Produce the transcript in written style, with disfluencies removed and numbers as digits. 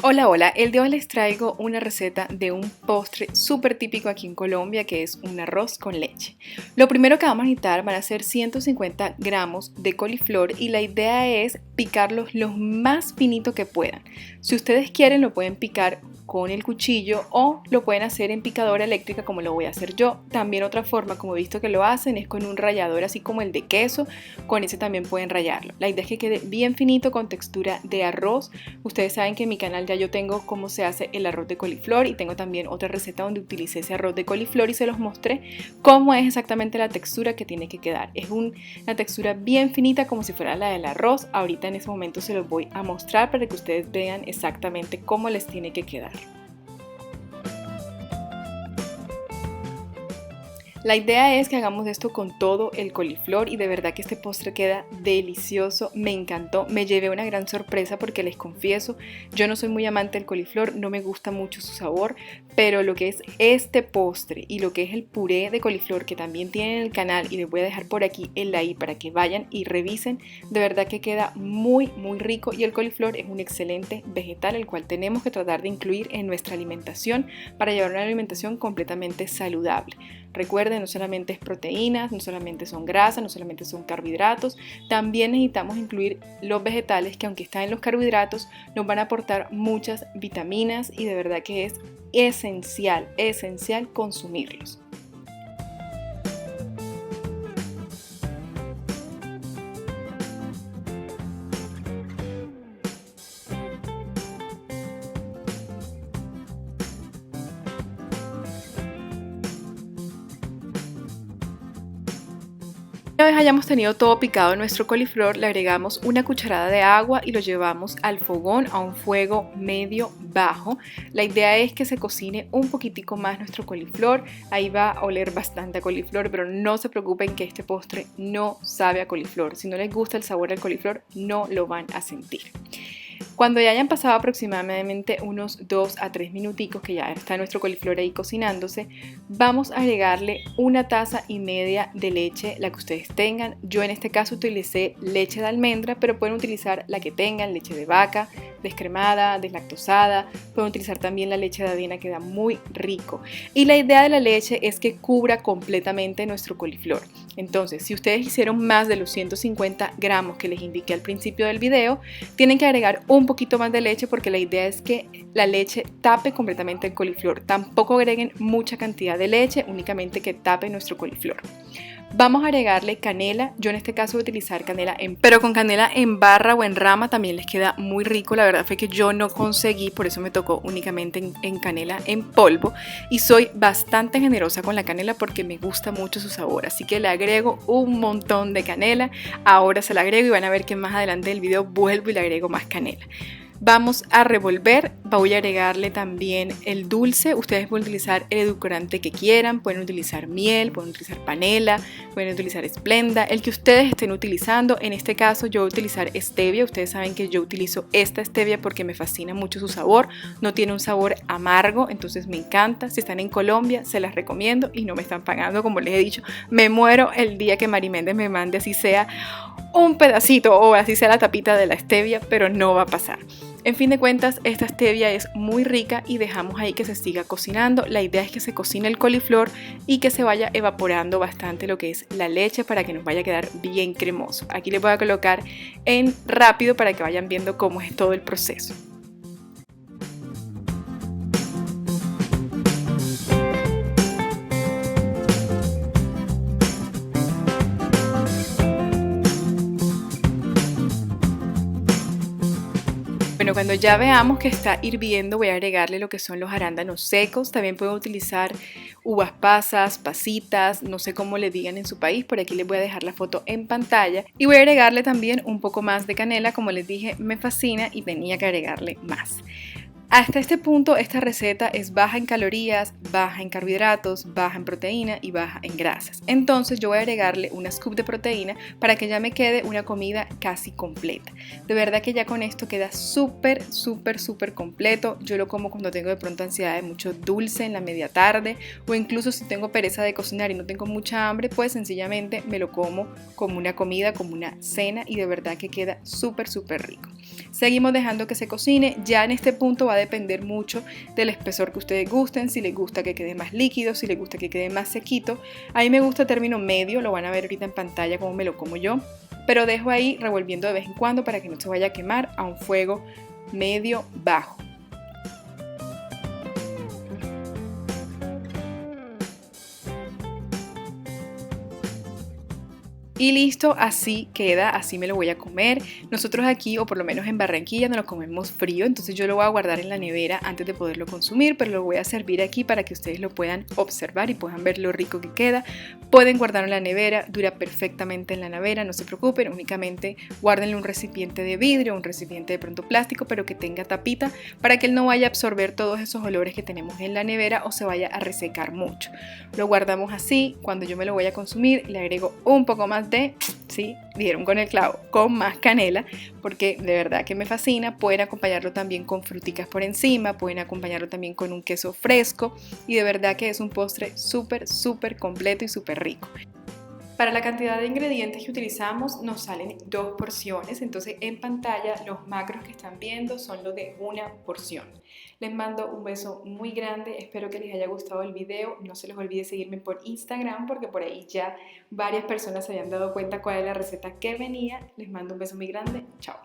Hola, hola, el de hoy les traigo una receta de un postre súper típico aquí en Colombia que es un arroz con leche. Lo primero que vamos a necesitar van a ser 150 gramos de coliflor y la idea es picarlos lo más finito que puedan. Si ustedes quieren lo pueden picar con el cuchillo o lo pueden hacer en picadora eléctrica como lo voy a hacer yo. También otra forma, como he visto que lo hacen, es con un rallador así como el de queso, con ese también pueden rallarlo. La idea es que quede bien finito con textura de arroz. Ustedes saben que en mi canal ya yo tengo cómo se hace el arroz de coliflor y tengo también otra receta donde utilicé ese arroz de coliflor y se los mostré cómo es exactamente la textura que tiene que quedar. Es una textura bien finita como si fuera la del arroz. Ahorita en ese momento se los voy a mostrar para que ustedes vean exactamente cómo les tiene que quedar. La idea es que hagamos esto con todo el coliflor y de verdad que este postre queda delicioso, me encantó, me llevé una gran sorpresa porque les confieso, yo no soy muy amante del coliflor, no me gusta mucho su sabor, pero lo que es este postre y lo que es el puré de coliflor que también tienen en el canal y les voy a dejar por aquí el ahí para que vayan y revisen, de verdad que queda muy rico y el coliflor es un excelente vegetal el cual tenemos que tratar de incluir en nuestra alimentación para llevar una alimentación completamente saludable. Recuerden, no solamente es proteínas, no solamente son grasas, no solamente son carbohidratos, también necesitamos incluir los vegetales que aunque están en los carbohidratos nos van a aportar muchas vitaminas y de verdad que es esencial consumirlos. Una vez hayamos tenido todo picado en nuestro coliflor, le agregamos una cucharada de agua y lo llevamos al fogón a un fuego medio bajo. La idea es que se cocine un poquitico más nuestro coliflor. Ahí va a oler bastante a coliflor, pero no se preocupen que este postre no sabe a coliflor. Si no les gusta el sabor del coliflor, no lo van a sentir. Cuando ya hayan pasado aproximadamente unos 2 a 3 minuticos que ya está nuestro coliflor ahí cocinándose, vamos a agregarle 1,5 tazas de leche, la que ustedes tengan. Yo en este caso utilicé leche de almendra, pero pueden utilizar la que tengan, leche de vaca, descremada, deslactosada, pueden utilizar también la leche de avena que da muy rico. Y la idea de la leche es que cubra completamente nuestro coliflor. Entonces, si ustedes hicieron más de los 150 gramos que les indiqué al principio del video, tienen que agregar un poquito más de leche porque la idea es que la leche tape completamente el coliflor. Tampoco agreguen mucha cantidad de leche, únicamente que tape nuestro coliflor. Vamos a agregarle canela, yo en este caso voy a utilizar canela pero con canela en barra o en rama también les queda muy rico. La verdad fue que yo no conseguí, por eso me tocó únicamente en canela en polvo y soy bastante generosa con la canela porque me gusta mucho su sabor, así que le agrego un montón de canela. Ahora se la agrego y van a ver que más adelante del video vuelvo y le agrego más canela. Vamos a revolver, voy a agregarle también el dulce, ustedes pueden utilizar el edulcorante que quieran, pueden utilizar miel, pueden utilizar panela, pueden utilizar esplenda, el que ustedes estén utilizando. En este caso yo voy a utilizar stevia, ustedes saben que yo utilizo esta stevia porque me fascina mucho su sabor, no tiene un sabor amargo, entonces me encanta. Si están en Colombia se las recomiendo y no me están pagando, como les he dicho, me muero el día que Mari Méndez me mande así sea un pedacito o así sea la tapita de la stevia, pero no va a pasar. En fin de cuentas, esta stevia es muy rica y dejamos ahí que se siga cocinando. La idea es que se cocine el coliflor y que se vaya evaporando bastante lo que es la leche para que nos vaya a quedar bien cremoso. Aquí les voy a colocar en rápido para que vayan viendo cómo es todo el proceso. Bueno, cuando ya veamos que está hirviendo voy a agregarle lo que son los arándanos secos. También pueden utilizar uvas pasas, pasitas, no sé cómo le digan en su país. Por aquí les voy a dejar la foto en pantalla. Y voy a agregarle también un poco más de canela. Como les dije, me fascina y tenía que agregarle más. Hasta este punto esta receta es baja en calorías, baja en carbohidratos, baja en proteína y baja en grasas. Entonces yo voy a agregarle una scoop de proteína para que ya me quede una comida casi completa. De verdad que ya con esto queda súper completo. Yo lo como cuando tengo de pronto ansiedad de mucho dulce en la media tarde o incluso si tengo pereza de cocinar y no tengo mucha hambre, pues sencillamente me lo como una comida, como una cena y de verdad que queda súper rico. Seguimos dejando que se cocine. Ya en este punto va a depender mucho del espesor que ustedes gusten, si les gusta que quede más líquido, si les gusta que quede más sequito. A mí me gusta término medio, lo van a ver ahorita en pantalla como me lo como yo, pero dejo ahí revolviendo de vez en cuando para que no se vaya a quemar a un fuego medio bajo. Y listo, así queda, así me lo voy a comer. Nosotros aquí, o por lo menos en Barranquilla, nos lo comemos frío, entonces yo lo voy a guardar en la nevera antes de poderlo consumir, pero lo voy a servir aquí para que ustedes lo puedan observar y puedan ver lo rico que queda. Pueden guardarlo en la nevera, dura perfectamente en la nevera, no se preocupen, únicamente guárdenlo en un recipiente de vidrio, un recipiente de pronto plástico, pero que tenga tapita para que él no vaya a absorber todos esos olores que tenemos en la nevera o se vaya a resecar mucho. Lo guardamos así, cuando yo me lo voy a consumir le agrego un poco más sí, dieron con el clavo, con más canela, porque de verdad que me fascina. Pueden acompañarlo también con fruticas por encima, pueden acompañarlo también con un queso fresco y de verdad que es un postre súper completo y súper rico. Para la cantidad de ingredientes que utilizamos nos salen 2 porciones, entonces en pantalla los macros que están viendo son los de una porción. Les mando un beso muy grande, espero que les haya gustado el video, no se les olvide seguirme por Instagram porque por ahí ya varias personas se habían dado cuenta cuál es la receta que venía. Les mando un beso muy grande, chao.